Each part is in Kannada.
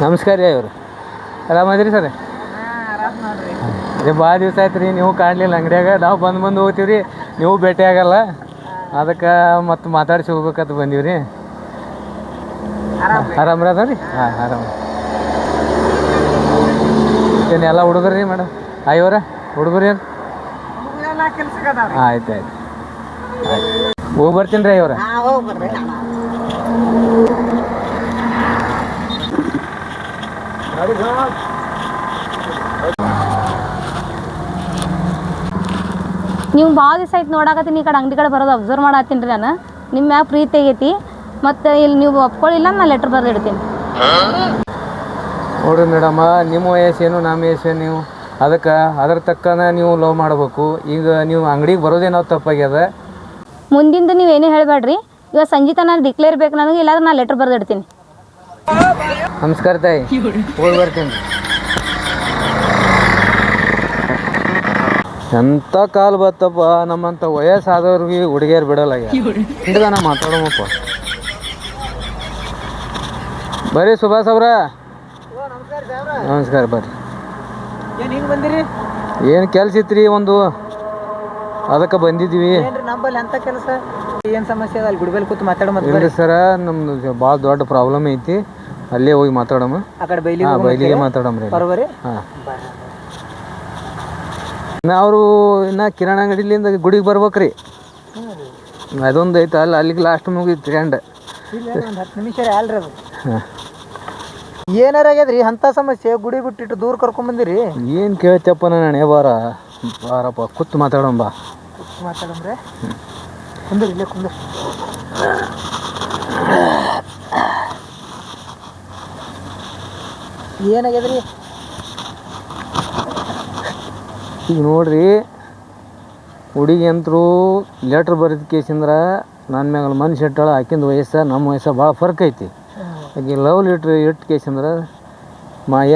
ನಮಸ್ಕಾರ ರೀ ಅವರು ಆರಾಮದಿರಿ ಸರ್? ಅದೇ ಭಾಳ ದಿವಸ ಆಯ್ತು ರೀ, ನೀವು ಕಾಣಲಿಲ್ಲ ಅಂಗಡಿಯಾಗ. ನಾವು ಬಂದು ಹೋಗ್ತೀವಿ ರೀ, ನೀವು ಭೇಟಿ ಆಗಲ್ಲ. ಅದಕ್ಕೆ ಮತ್ತು ಮಾತಾಡಿಸಿ ಹೋಗ್ಬೇಕಂತ ಬಂದೀವಿ ರೀ. ಆರಾಮ್ರಿ ಅದ ರೀ? ಹಾಂ ಆರಾಮ. ಏನೆಲ್ಲ ಹುಡುಗರು ರೀ ಮೇಡಮ್? ಅಯ್ಯವರ ಹುಡುಗರು ಏನು? ಆಯ್ತು ಆಯ್ತು ಹೋಗಿ ಬರ್ತೀನಿ ರೀ ಅಯ್ಯವರ. ನೀವು ಭಾಳ ದಿವಸ ಆಯ್ತು ನೋಡಾಕತ್ತೀನಿ. ಈ ಕಡೆ ಅಂಗಡಿ ಕಡೆ ಬರೋದು ಅಬ್ಸರ್ವ್ ಮಾಡತ್ತೀನಿ ರೀ ನಾನು. ನಿಮ್ಮ ಮ್ಯಾಗ ಪ್ರೀತಿ ಆಗೈತಿ. ಮತ್ತು ಇಲ್ಲಿ ನೀವು ಒಪ್ಕೊಳ್ಳಿಲ್ಲ, ನಾನು ಲೆಟ್ರ್ ಬರೆದು ಇಡ್ತೀನಿ. ನೋಡಿರಿ ಮೇಡಮ್ಮ, ನಿಮ್ಮ ವಯಸ್ಸೇನು ನಮ್ಮ ವಯಸ್ಸೇನು, ನೀವು ಅದಕ್ಕೆ ಅದ್ರ ತಕ್ಕನ ನೀವು ಲವ್ ಮಾಡಬೇಕು. ಈಗ ನೀವು ಅಂಗಡಿಗೆ ಬರೋದೇನೋ ತಪ್ಪಾಗ್ಯದ. ಮುಂದಿಂದು ನೀವೇನೇ ಹೇಳಬೇಡ್ರಿ. ಇವಾಗ ಸಂಜೆ ತನಕ ಡಿಕ್ಲೇರ್ ಬೇಕು ನನಗೆ, ಇಲ್ಲಾಂದ್ರೆ ನಾನು ಲೆಟ್ರ್ ಬರೆದು ಇಡ್ತೀನಿ. ನಮಸ್ಕಾರ ತಾಯಿ, ಹೋಗಿ ಬರ್ತೀನಿ. ಎಂಥ ಕಾಲು ಬತ್ತಪ್ಪ, ನಮ್ಮಂಥ ವಯಸ್ಸಾದವ್ರಿಗೆ ಹುಡುಗಿಯರು ಬಿಡಲ್ಲ. ಹಿಂದಗಾನ ಮಾತಾಡೋಮಪ್ಪ. ಬರ್ರಿ ಸುಭಾಷ್ ಅವ್ರ. ನಮಸ್ಕಾರ ಬರ್ರಿ. ಏನು ಹಿಂಗೆ ಬಂದಿರಿ? ಏನು ಕೆಲಸ ಇತ್ತು ರೀ ಒಂದು, ಅದಕ್ಕೆ ಬಂದಿದ್ವಿ. ನಂಬಲ್ಲಿ ಅಂತ ಕೆಲಸ ಏನು ಸಮಸ್ಯೆ ಅದ? ಅಲ್ಲಿ ಗುಡಿಬಲ್ ಕೂತು ಮಾತಾಡೋ ಇಲ್ರಿ ಸರ, ನಮ್ದು ಭಾಳ ದೊಡ್ಡ ಪ್ರಾಬ್ಲಮ್ ಐತಿ. ಅಲ್ಲೇ ಹೋಗಿ ಮಾತಾಡಮ್ಮ. ಆ ಕಡೆ ಬೈಲಿಗೆ ಮಾತಾಡಮ್ರಿ. ಬರೋಬರಿ. ಹಾಂ, ಅವರು ಇನ್ನು ಕಿರಾಣಿ ಅಂಗಡಿಲಿಂದ ಗುಡಿಗೆ ಬರ್ಬೇಕ್ರಿ. ಅದೊಂದು ಐತೆ, ಅಲ್ಲಿಗೆ ಲಾಸ್ಟ್ ಮುಗಿತು ಟ್ರೆಂಡ್. 10 ನಿಮಿಷ ಅಲ್ರಿ ಅದು. ಹಾಂ, ಏನಾರ ಆಗ್ಯದ್ರಿ ಅಂಥ ಸಮಸ್ಯೆ? ಗುಡಿ ಬಿಟ್ಟಿಟ್ಟು ದೂರ ಕರ್ಕೊಂಬಂದಿರಿ. ಏನು ಕೇಳ್ತಪ್ಪ ನಾನು? ಬಾರಪ್ಪ ಕೂತು ಮಾತಾಡೋಣ ಬಾ. ಮಾತಾಡಮ್ರೆ. ಕುಂದ್ರಿ, ಇಲ್ಲೇ ಕುಂದ್ರಿ. ಏನಾಗ್ಯದ್ರಿ? ಈಗ ನೋಡ್ರಿ, ಹುಡುಗಿ ಅಂತರೂ ಲೆಟ್ರ್ ಬರೆದ ಕೇಸಂದ್ರೆ ನನ್ನ ಮ್ಯಾಗ ಮನುಷ್ಯ ಇಟ್ಟಾಳ. ಆಕಿಂದ ವಯಸ್ಸು ನಮ್ಮ ವಯಸ್ಸು ಭಾಳ ಫರ್ಕ್ ಐತಿ. ಆಕೆ ಲವ್ ಲೆಟ್ರ್ ಇಟ್ಟು ಕೇಸಂದ್ರೆ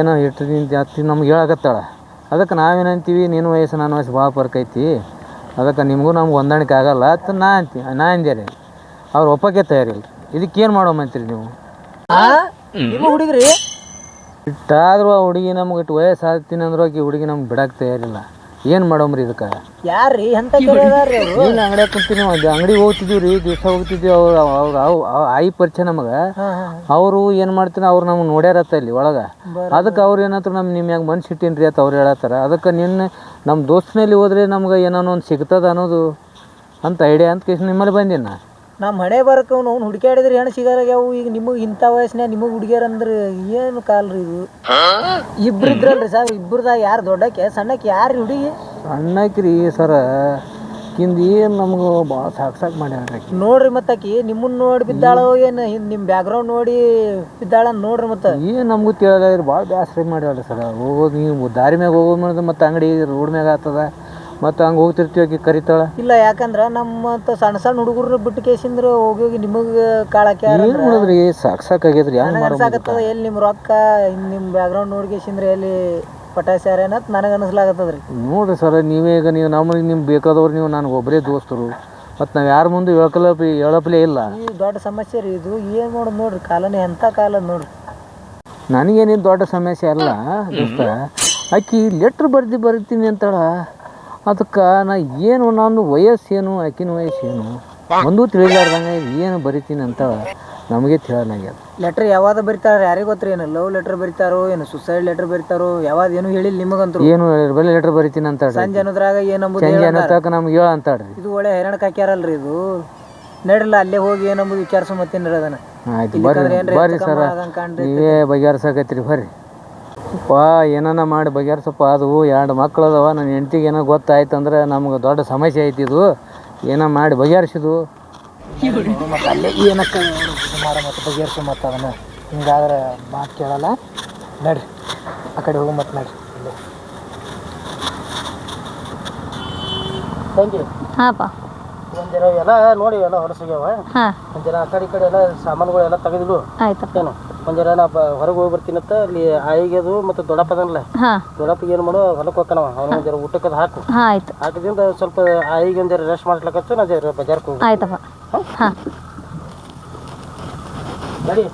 ಏನೋ ಇಟ್ಟು ಜಾಸ್ತಿ ನಮ್ಗೆ ಹೇಳಕತ್ತಾಳ. ಅದಕ್ಕೆ ನಾವೇನಂತೀವಿ, ನಿನ್ನ ವಯಸ್ಸು ನನ್ನ ವಯಸ್ಸು ಭಾಳ ಫರ್ಕ್ ಐತಿ, ಅದಕ್ಕೆ ನಿಮಗೂ ನಮ್ಗೆ ಹೊಂದಾಣಿಕೆ ಆಗಲ್ಲ ಅಂತ ನಾ ಅಂದೆ ರೀ. ಅವ್ರು ಒಪ್ಪಕ್ಕೆ ತಯಾರಿಲ್ಲ. ಇದಕ್ಕೇನು ಮಾಡೋಮಂತೀರಿ ನೀವು? ನಿಮ್ಮ ಹುಡುಗ್ರಿ ಇಟ್ಟಾದ್ರೂ ಆ ಹುಡುಗಿ ನಮ್ಗೆ ಇಟ್ಟು ವಯಸ್ಸು ಆಗ್ತೀನಿ ಅಂದ್ರೆ ಆಕೆ ಹುಡುಗಿ ನಮ್ಗೆ ಬಿಡಕ್ಕೆ ತಯಾರಿಲ್ಲ. ಏನು ಮಾಡೋಮ್ರಿ ಇದಕ್ಕೆ? ಯಾರ್ರಿ ಅಂತ ಕೇಳಿದಾರ್ರಿ ಅವರು? ಏನು ಅಂಗಡಿಯಾಗ ಕುಂತೀವಿ, ಅಂಗಡಿಗೆ ಹೋಗ್ತಿದ್ದೀವಿ ರೀ, ದಿವಸ ಹೋಗ್ತಿದ್ದೀವಿ. ಅವ್ರು ಆಯಿ ಪರಿಚಯ ನಮಗೆ. ಅವರು ಏನು ಮಾಡ್ತೀನಿ, ಅವ್ರು ನಮ್ಗೆ ನೋಡ್ಯಾರತ್ತ ಇಲ್ಲಿ ಒಳಗೆ. ಅದಕ್ಕೆ ಅವ್ರು ಏನಂತಾರೆ, ನಿಮ್ಮ ಮ್ಯಾಗ ಮನ್ಸು ಇಟ್ಟೀನಿ ರೀ ಅಂತ ಅವ್ರು ಹೇಳತ್ತಾರ. ಅದಕ್ಕೆ ನಮ್ಮ ದೋಸ್ತಿನಲ್ಲಿ ಹೋದ್ರೆ ನಮ್ಗೆ ಏನೋ ಒಂದು ಸಿಗ್ತದ ಅನ್ನೋದು ಅಂತ ಐಡಿಯಾ ಅಂತ ಕೇಸ್ ನಿಮ್ಮಲ್ಲಿ ಬಂದೀನಿ ನಾ. ನಮ್ಮ ಹಣೆ ಬರಕ್ಕೆ ಅವ್ನು ಹುಡುಕ್ಯಾಡಿದ್ರೆ ಹೆಣ್ಣು ಸಿಗಾರಾಗ್ಯಾವು. ಈಗ ನಿಮಗೆ ಇಂಥ ವಯಸ್ಸಿನಾಗ ನಿಮಗೆ ಹುಡುಗಿಯರ್ ಅಂದ್ರೆ ಏನು ಕಾಲ್ರಿ ಇದು? ಇಬ್ರು ಇದ್ರಲ್ರಿ ಸರ್, ಇಬ್ಬರದಾಗ ಯಾರು ದೊಡ್ಡಕ್ಕೆ ಸಣ್ಣಕ್ಕೆ ಯಾರು ಹುಡುಗಿ? ಸಣ್ಣಕ್ರಿ ಸರ, ಕಿಂದ ಏನು ನಮ್ಗೆ ಭಾಳ ಸಾಕು ಮಾಡ್ಯಾರ. ನೋಡ್ರಿ ಮತ್ತಾಕಿ ನಿಮ್ಮನ್ನ ನೋಡಿ ಬಿದ್ದಾಳೋ ಏನು ನಿಮ್ಮ ಬ್ಯಾಕ್ಗ್ರೌಂಡ್ ನೋಡಿ ಬಿದ್ದಾಳ ನೋಡ್ರಿ. ಮತ್ತೆ ಏನು ನಮಗೂ ತಿಳಿದ್ರೆ ಭಾಳ ಬೇಸರ ಮಾಡ್ಯಾರ ಸರ. ಹೋಗೋದು ನೀವು ದಾರಿ ಮ್ಯಾಗ ಹೋಗೋದು, ಮತ್ತು ಅಂಗಡಿ ರೋಡ್ ಮ್ಯಾಗ ಆಗ್ತದ, ಮತ್ತು ಹಂಗೆ ಹೋಗ್ತಿರ್ತೀವಿ, ಆಕಿ ಕರಿತಾಳ. ಇಲ್ಲ, ಯಾಕಂದ್ರೆ ನಮ್ಮ ಸಣ್ಣ ಸಣ್ಣ ಹುಡುಗರು ಬಿಟ್ಟು ಕೇಸಿಂದ್ರೆ ಹೋಗಿ ನಿಮಗೆ ಕಾಳಕ್ಕೆ ಏನು ಮಾಡಿದ್ರಿ? ಸಾಕಾಗ್ಯದ್ರಿ. ಅನ್ಸಾಕತ್ತದ ಎಲ್ಲಿ ನಿಮ್ಮ ರೊಕ್ಕ ನಿಮ್ಮ ಬ್ಯಾಕ್ಗ್ರೌಂಡ್ ನೋಡಿ ಕೇಸಿಂದ್ರೆ ಎಲ್ಲಿ ಪಟಾಸ್ಯಾರೇನತ್ ನನಗೆ ಅನಿಸ್ಲಾಗತ್ತದ ರೀ. ನೋಡಿರಿ ಸರ್, ನೀವೇ ಈಗ ನೀವು ನಮಗೆ ನಿಮ್ಗೆ ಬೇಕಾದವ್ರು, ನೀವು ನನಗೆ ಒಬ್ಬರೇ ದೋಸ್ತರು, ಮತ್ತು ನಾವು ಯಾರ ಮುಂದೆ ಹೇಳಪ್ಲೇ ಇಲ್ಲ. ಈ ದೊಡ್ಡ ಸಮಸ್ಯೆ ರೀ ಇದು. ಏನು ಮಾಡೋದು ನೋಡ್ರಿ, ಕಾಲನೇ ಎಂಥ ಕಾಲ ನೋಡ್ರಿ. ನನಗೇನೇನು ದೊಡ್ಡ ಸಮಸ್ಯೆ ಅಲ್ಲ ದೋಸ್ತ. ಆಕಿ ಲೆಟ್ರ್ ಬರ್ತೀನಿ ಅಂತಾಳ. ಅದಕ್ಕೆ ನಾ ಏನು, ನಾನು ವಯಸ್ಸೇನು ಆಕಿನ ವಯಸ್ಸೇನು ಒಂದೂ ತಿಳಿಲಾರ್ದಂಗೆ ಏನು ಬರಿತೀನಿ ಅಂತ ನಮಗೆ ತಿಳಿಯಲಾಗ್ಯದ. ಲೆಟ್ರ್ ಯಾವಾಗ ಬರಿತಾರ ಯಾರಿಗೆ ಗೊತ್ತ್ರಿ? ಏನು ಲವ್ ಲೆಟ್ರ್ ಬರಿತಾರೋ, ಏನು ಸುಸೈಡ್ ಲೆಟ್ರ್ ಬರಿತಾರೋ, ಯಾವಾಗ ಏನು ಹೇಳಿಲ್ಲ ನಿಮಗಂತೂ. ಏನು ಹೇಳಿರಿ, ಲೆಟ್ರ್ ಬರಿತೀನಿ ಅಂತ ಸಂಜೆ ಅನ್ನೋದ್ರಾಗ ಏನಂಬುದು ನಮ್ಗೆ ಹೇಳ ಅಂತಾಡ್ರಿ. ಇದು ಒಳ್ಳೆ ಹೈರಾಣಕ್ಕೆ ಹಾಕ್ಯಾರಲ್ರಿ ಇದು. ನಡ್ರಲ್ಲ ಅಲ್ಲೇ ಹೋಗಿ ಏನಂಬುದು ವಿಚಾರಿಸೋ ಮತ್ತೇನ್ರಿ ಅದನ್ನ. ಆಯ್ತು ಬರ್ರಿ ಸರ, ನೀವೇ ಬಗೆಹರ್ಸಕತ್ರಿ. ಬರ್ರಿ ಏನಾನ ಮಾಡಿ ಬಗೆಹರ್ಸಪ್ಪ. ಅದು 2 ಮಕ್ಳು ಅದಾವ. ನನ್ನ ಹೆಂಡ್ತಿಗೆ ಏನೋ ಗೊತ್ತಾಯ್ತು ಅಂದ್ರೆ ನಮ್ಗೆ ದೊಡ್ಡ ಸಮಸ್ಯೆ ಐತಿ. ಇದು ಏನೋ ಮಾಡಿ ಬಗೆಹರಿಸಿದು ಮತ್ತು ಅಲ್ಲೇ ಏನಕ್ಕೆ ಮಾಡೋ ಮತ್ತು ಬಗೆಹರಿಸೋ ಮತ್ತು ಅದನ್ನು ಹಿಂಗಾದ್ರೆ ಮಾತು ಕೇಳಲ್ಲ. ನಡ್ರಿ ಆ ಕಡೆ ಹೋಗಿ ಮತ್ತು ನಡ್ರಿ. Thank you. ಹಾಂಪ್ಪ, ಒಂದು ಜನ ಎಲ್ಲ ನೋಡಿ ಎಲ್ಲ ಹೊರಸಿಗ್ಯಾವ. ಒಂದು ಜನ ಆ ಕಡೆ ಈ ಕಡೆ ಎಲ್ಲ ಸಾಮಾನುಗಳೆಲ್ಲ ತೆಗೆದಿಡು. ಆಯ್ತಪ್ಪ. ಏನು ಒಂದು ಜನ ನಾ ಹೊರಗೆ ಹೋಗಿ ಬರ್ತೀನಂತ ಅಲ್ಲಿ ಆಯಿಗೆ ಅದು ಮತ್ತು ದೊಡ್ಡಪ್ಪದನಲ್ಲ, ದೊಡ್ಡಪ್ಪಗೆ ಏನು ಮಾಡೋ ಹೊಲಕ್ಕೆ ಹೋಗ್ತಾನವ. ಅವನು ಒಂದು ಜರ ಊಟಕ್ಕೆ ಹಾಕು. ಆಯ್ತು. ಹಾಕಿದಿಂದ ಸ್ವಲ್ಪ ಆಯಿಗೆ ಒಂದು ಜರ ರೆಸ್ಟ್ ಮಾಡ್ಲಿಕ್ಕತ್ತು. ನಾ ಜರ ಬಜಾರ್ಗೆ ಹೋಗಿ. ಆಯ್ತಪ್ಪ. ಹಾಂ ನಡಿ.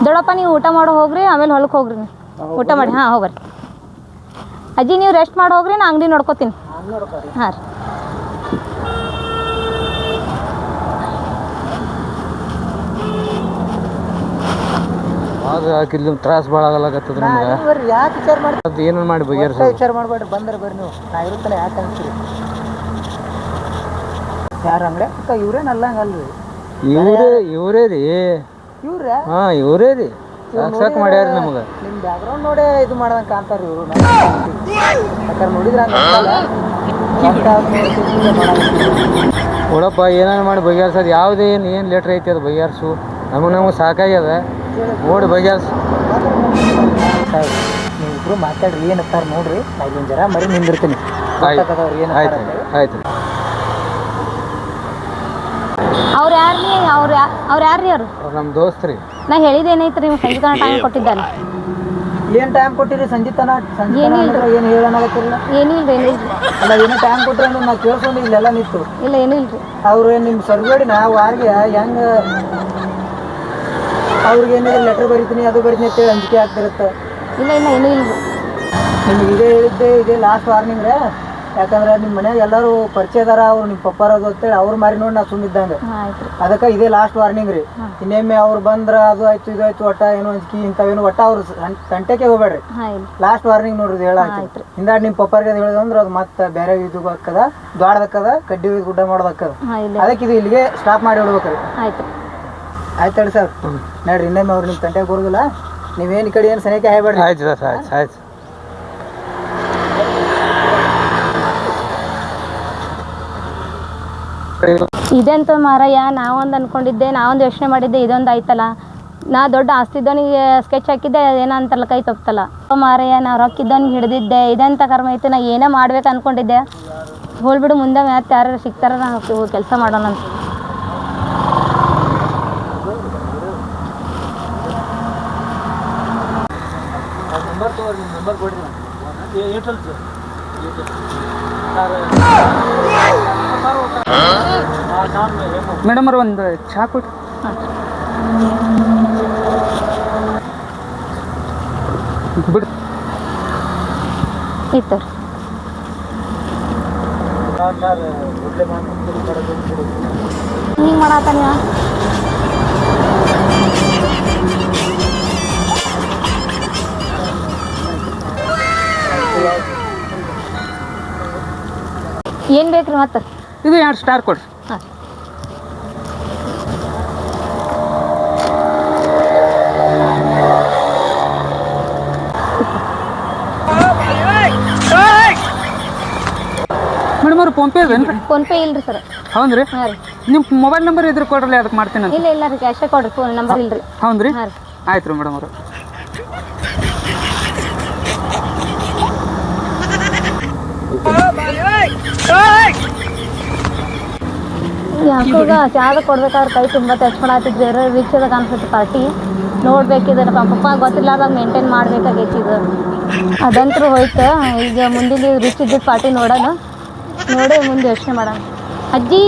ದೊಡ್ಡಪ್ಪ ನೀವು ಊಟ ಮಾಡೋ ಹೋಗ್ರಿ, ಆಮೇಲೆ ಹೊಲಕ್ಕೆ ಹೋಗ್ರಿ ನೀವು ಊಟ ಮಾಡಿ. ಹಾಂ ಹೋಗ್ರಿ ಅಜ್ಜಿ, ನೀವು ರೆಸ್ಟ್ ಮಾಡಿ ಹೋಗ್ರಿ, ನಾ ಅಂಗಡಿ ನೋಡ್ಕೋತೀನಿ. ಹಾಂ ರೀ. ಅದು ಹಾಕಿದ್ಲಿ ತ್ರಾಸ ಭಾಳ ಆಗಲಾಗತ್ತದ ನಮ್ಗೆ. ಬರ್ರಿ, ಯಾಕೆ ವಿಚಾರ ಮಾಡಿ ಅದು ಏನೇನು ಮಾಡಿ ಬಗೆಹರಿಸ ವಿಚಾರ ಮಾಡ್ಬೇಡ್ರಿ, ಬಂದ್ರೆ ಬರ್ರಿ ನೀವು. ನಾ ಇರುತ್ತಲ್ಲ, ಯಾಕೆ ಅಂತೀರಿ? ಯಾರು ಅಂಗಡಿ ಅಕ್ಕ ಇವ್ರೇನಲ್ಲ ಹಂಗಲ್ರಿ, ಇವರೇ ರೀ. ಇವ್ರ ಹಾಂ ಇವರೇ ರೀ, ಸಾಕು ಮಾಡ್ಯಾರ ನಮ್ಗೆ. ನಿಮ್ಮ ಬ್ಯಾಕ್ಗ್ರೌಂಡ್ ನೋಡೇ ಇದು ಮಾಡ್ದಂಗೆ ಕಾಣ್ತಾರ್ರಿ ಇವರು. ಯಾಕಂದ್ರೆ ನೋಡಿದ್ರೆ ನೋಡಪ್ಪ, ಏನೇನು ಮಾಡಿ ಬಗೆಹರ್ಸೋದು ಯಾವುದೇ ಏನು ಲೆಟ್ರ್ ಐತಿ ಅದು ಬಗೆಹರಿಸು. ನಮಗೆ ಸಾಕಾಗ್ಯದ, ನೋಡಿ ಬಗೆಹರಿಸು. ನೀವು ಇಬ್ರು ಮಾತಾಡ್ರಿ, ಏನತ್ತಾರ ನೋಡ್ರಿ. ನಾ ಇಲ್ಲೊಂದು ಜರ ಮರಿ ನಿಂದಿರ್ತೀನಿ. ಆಯ್ತು ಆಯ್ತು. ಅವ್ರು ಯಾರು ರೀ? ಅವ್ರು ಯಾರು ರೀ? ಅವರು ನಮ್ಮ ದೋಸ್ತ್ ರೀ. ನಾ ಹೇಳಿದೇನೈತೆ ರೀ, ಸಂಜೆ ಟೈಮ್ ಕೊಟ್ಟಿದ್ದಾನೆ. ಏನು ಟೈಮ್ ಕೊಟ್ಟಿರಿ? ಸಂಜಿತನ ಏನು ಹೇಳೋಣಾಗತ್ತಿರಲ್ಲ. ಏನೂ ಇಲ್ರಿ, ಏನೂ ಇಲ್ರಿ. ಅಲ್ಲ, ಏನೋ ಟೈಮ್ ಕೊಟ್ರಿ ಅಂದ್ರೆ ನಾ ಕೇಳ್ಕೊಂಡು ಇಲ್ಲೆಲ್ಲ ನಿಂತು. ಇಲ್ಲ, ಏನೂ ಇಲ್ರಿ. ಅವ್ರು ನಿಮ್ಮ ಸರ್ಗಡಿನ ವಾರಿಗೆ ಹೆಂಗೆ ಅವ್ರಿಗೆ ಏನಿದೆ ಲೆಟ್ರ್ ಬರೀತೀನಿ, ಅದು ಬರೀತೀನಿ ಅಂತೇಳಿ ಅಂಜಿಕೆ ಆಗ್ತಿರುತ್ತೆ. ಇಲ್ಲ, ಏನೂ ಇಲ್ರಿ. ನಿಮ್ಗೆ ಇದೇ ಹೇಳಿದ್ದೆ, ಇದೇ ಲಾಸ್ಟ್ ವಾರ್ನಿಂಗ್ ರೀ. ಯಾಕಂದ್ರೆ ನಿಮ್ಮ ಮನ್ಯಾಗ ಎಲ್ಲರೂ ಪರಿಚಯದಾರ, ಅವ್ರು ನಿಮ್ಮ ಪಪ್ಪಾರದು ಅಂತೇಳಿ ಅವ್ರು ಮಾರಿ ನೋಡಿ ನಾ ಸುಮ್ಮಿದ್ದಂಗೆ. ಅದಕ್ಕೆ ಇದೇ ಲಾಸ್ಟ್ ವಾರ್ನಿಂಗ್ ರೀ. ಇನ್ನೊಮ್ಮೆ ಅವ್ರು ಬಂದ್ರೆ ಅದು ಆಯ್ತು ಇದು ಆಯ್ತು ಒಟ್ಟ ಏನೋ ಅಂಜಿಕೆ ಇಂಥವೇನು ಒಟ್ಟ ಅವ್ರು ಸಂಟೆಗೆ ಹೋಗ್ಬೇಡ್ರಿ. ಲಾಸ್ಟ್ ವಾರ್ನಿಂಗ್ ನೋಡ್ರಿ ಹೇಳಾಯ್ತು. ಹಿಂದಾಡ್ ನಿಮ್ಮ ಪಪ್ಪಾರಿಗೆ ಅದು ಹೇಳಿದಂದ್ರೆ ಅದು ಮತ್ತೆ ಬೇರೆ ಇದು ಹಾಕದ, ದ್ವಾಡದಕ್ಕದ, ಕಡ್ಡಿ ಗುಡ್ಡ ಮಾಡೋದಕ್ಕದ. ಅದಕ್ಕೆ ಇದು ಇಲ್ಲಿಗೆ ಸ್ಟಾಪ್ ಮಾಡಿ ಬಿಡ್ಬೇಕ್ರಿ. ಆಯ್ತು ಹೇಳಿ ಸರ್. ನೋಡ್ರಿ, ಇನ್ನೊಮ್ಮೆ ಅವ್ರು ನಿಮ್ಮ ತಂಟೆಗೆ ಬರೋದಿಲ್ಲ. ನೀವೇನು ಈ ಕಡೆ ಏನು ಸನಿಕೆ ಹಾಯ್ಬೇಡ್ರಿ. ಆಯ್ತು ಸರ್, ಆಯ್ತು. ಇದೆಂತ ಮಾರಯ್ಯ, ನಾವೊಂದು ಅನ್ಕೊಂಡಿದ್ದೆ, ನಾವೊಂದು ಯೋಚನೆ ಮಾಡಿದ್ದೆ, ಇದೊಂದು ಆಯ್ತಲ್ಲ. ನಾ ದೊಡ್ಡ ಆಸ್ತಿದ್ದವನಿಗೆ ಸ್ಕೆಚ್ ಹಾಕಿದ್ದೆ, ಏನೋ ಅಂತಲ್ಲ ಕೈ ತಪ್ಪಲ್ಲ. ಮಾರಯ್ಯ, ನಾ ರೊಕ್ಕಿದ್ದವನಿಗೆ ಹಿಡಿದಿದ್ದೆ, ಇದೆಂತ ಕರ್ಮ ಐತೆ. ನಾ ಏನೇ ಮಾಡ್ಬೇಕು ಅನ್ಕೊಂಡಿದ್ದೆ. ಹೋಲ್ಬಿಡು, ಮುಂದೆ ಮತ್ತೆ ಯಾರು ಸಿಗ್ತಾರ, ನಾವು ಕೆಲಸ ಮಾಡೋಣ ಅಂತ. ಮೇಡಮ್ ಅವ್ರ ಒಂದು ಚಹಾ ಕೊಡಿ. ಬಿಡು ಇತ್ತು ಹಿಂಗೆ ಮಾಡತ್ತಾನ. ಏನು ಬೇಕ್ರಿ ಮತ್ತೆ? ಇದು 2 ಸ್ಟಾರ್ ಕೊಡ್ರಿ. ಹಾಂ. ಮೇಡಮ್ ಅವ್ರು ಫೋನ್ಪೇ ಅದೇನು? ಫೋನ್ಪೇ ಇಲ್ರಿ ಸರ್. ಹೌದು ರೀ. ಹಾಂ ರೀ. ನಿಮ್ಮ ಮೊಬೈಲ್ ನಂಬರ್ ಇದ್ರೆ ಕೊಡ್ರಲ್ಲ, ಅದಕ್ಕೆ ಮಾಡ್ತೀನಿ. ಇಲ್ಲ ರೀ, ಕ್ಯಾಶೇ ಕೊಡ್ರಿ, ಫೋನ್ ನಂಬರ್ ಇಲ್ರಿ. ಹೌದು ರೀ. ಹಾಂ ರೀ. ಆಯ್ತು ರೀ ಮೇಡಮ್ ಅವರು. ಯಾಕೋಗ ಚಾದ ಕೊಡ್ಬೇಕಾದ್ರೆ ಕೈ ತುಂಬ ತೆಚ್ಕೊಳತ್ತಿದ್ವಿ. ರಿಚ್ ಅದ ಕಾಣಿಸುತ್ತೆ ಪಾರ್ಟಿ. ನೋಡ್ಬೇಕಿದೆ ನಮ್ಮ ಪಪ್ಪ ಗೊತ್ತಿಲ್ಲಾರ್ದಾಗ ಮೇಂಟೈನ್ ಮಾಡ್ಬೇಕಾಗೈತಿ ಇದು. ಅದಂತರೂ ಹೋಯ್ತು. ಈಗ ಮುಂದಿನ ರಿಚ್ ಇದ್ದಿದ್ದು ಪಾರ್ಟಿ ನೋಡೋಣ, ನೋಡಿ ಮುಂದೆ ಯೋಚನೆ ಮಾಡೋಣ. ಅಜ್ಜಿ